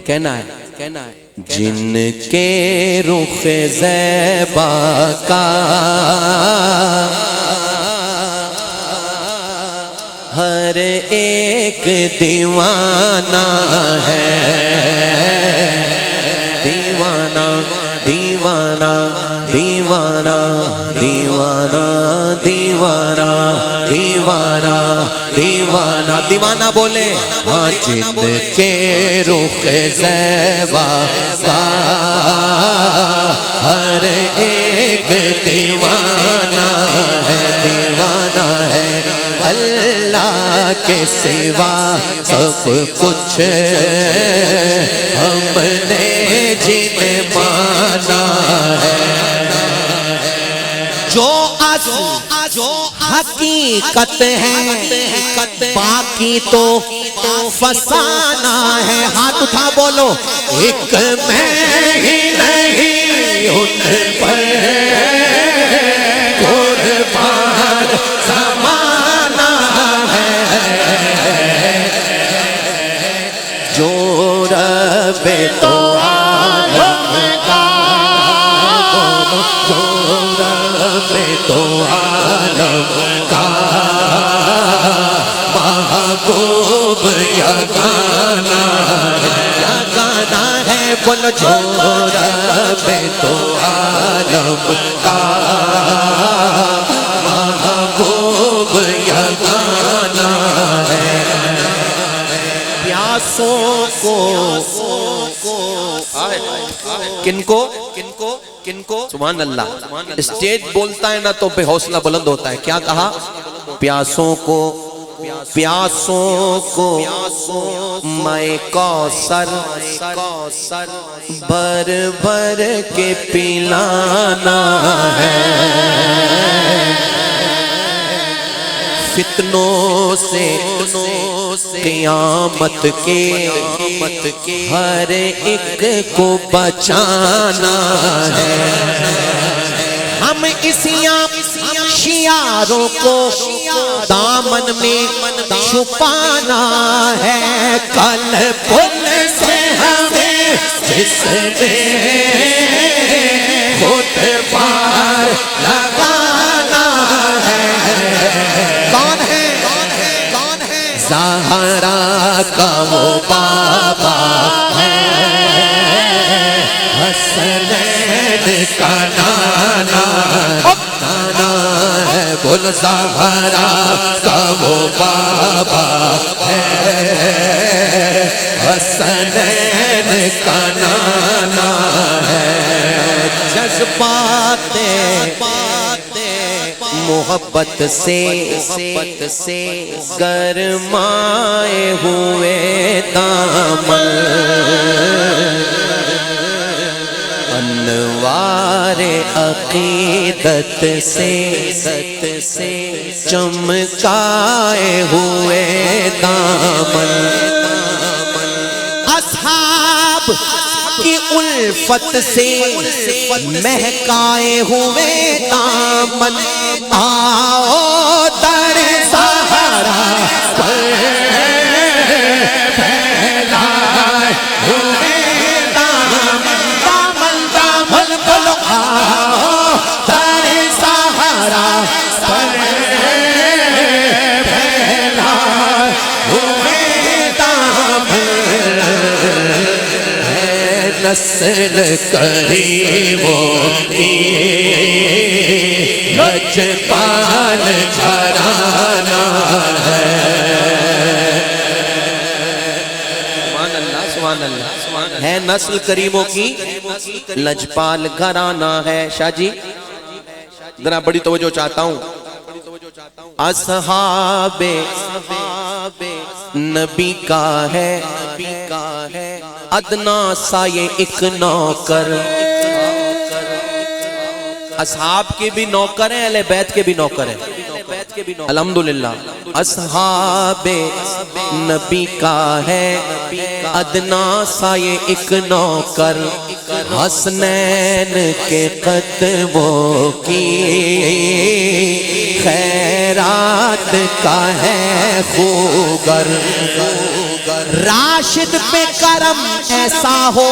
کہنا ہے جن کے رخ زیبا کا ہر ایک دیوانہ ہے، دیوانہ دیوانہ دیوانہ دیوانہ دیوانہ دیوانہ دیوانہ دیوانہ بولے ہاں جن کے رخ زیبا کا ہر ایک دیوانہ ہے، دیوانہ ہے اللہ کے سوا سب کچھ ہم نے جن مانا ہے، جو حقیقت ہے باقی تو فسانہ ہے۔ ہاتھ اٹھا بولو ایک میں ہی نہیں ان پر قربان زمانہ ہے، جو رب تو عالم کا، جو رب تو عالم کا محبوب یگانہ ہے، بولو جو رب تو عالم کا محبوب یگانہ ہے۔ پیاسوں کو کن کو سبحان اللہ اسٹیج بولتا ہے نا تو بے حوصلہ بلند ہوتا ہے، کیا کہا؟ پیاسوں کو میں کوثر بھر بھر کے پلانا ہے، فتنوں سے قیامت کے ہر ایک کو بچانا ہے، ہم اسیاں شیاروں کو دامن میں چھپانا ہے، کل پل سے ہمیں جس نے خود پار لگانا ہے، کون ہے زہرا کا وہ بابا ہے، حسنین کا نانا ہے، بول زہرا کا وہ بابا ہے، حسنین کا نانا ہے، جذبات محبت سے گرمائے ہوئے دامن، انوار عقیدت سے چمکائے ہوئے دامن، اصحاب کی الفت سے مہکائے ہوئے دامن، آؤ در سہارا پر پھیلائے ہوئے دامن، دامن دامن بولو آؤ در سہارا پر پھیلائے ہوئے دامن، نسل کریموں کی لجپال گھرانہ ہے، سبحان اللہ ہے، نسل کریموں کی لجپال گھرانہ ہے۔ شاہ جی ذرا بڑی توجہ چاہتا ہوں، اصحاب نبی کا ہے ادنا سا یہ ایک نوکر، اصحاب کے بھی نوکر ہیں، اہل بیت کے بھی نوکر ہیں، الحمدللہ اصحاب نبی کا ہے ادنا سا یہ ایک نوکر، حسنین کے قدموں کی خیرات کا ہے خوگر، راشد پہ کرم ایسا ہو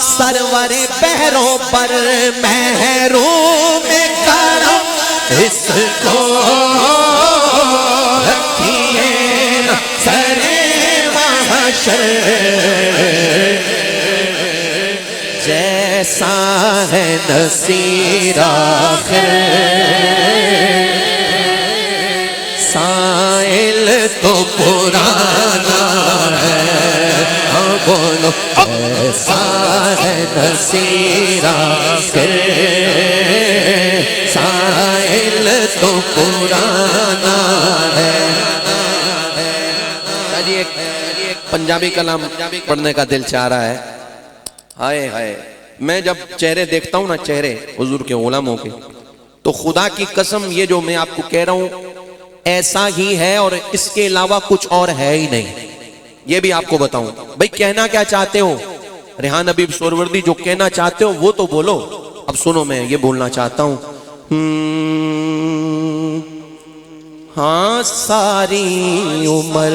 سرور بحروں پر، محروم کرم اس کو رکھیے سر محشر، جیسا ہے نصیر آخر سائل تو پرانا ہے، بولو ایسا ہے نصیر آخر سائل تو پرانا ہے۔ ایک پنجابی کلام پڑھنے کا دل چاہ رہا ہے۔ ہائے ہائے، میں جب چہرے دیکھتا ہوں نا، چہرے حضور کے غلاموں کے، تو خدا کی قسم یہ جو میں آپ کو کہہ رہا ہوں ایسا ہی ہے، اور اس کے علاوہ کچھ اور ہے ہی نہیں۔ یہ بھی آپ کو بتاؤں بھئی کہنا کیا چاہتے ہو، ریحان حبیب سہروردی جو کہنا چاہتے ہو وہ تو بولو۔ اب سنو میں یہ بولنا چاہتا ہوں، ہاں ساری عمر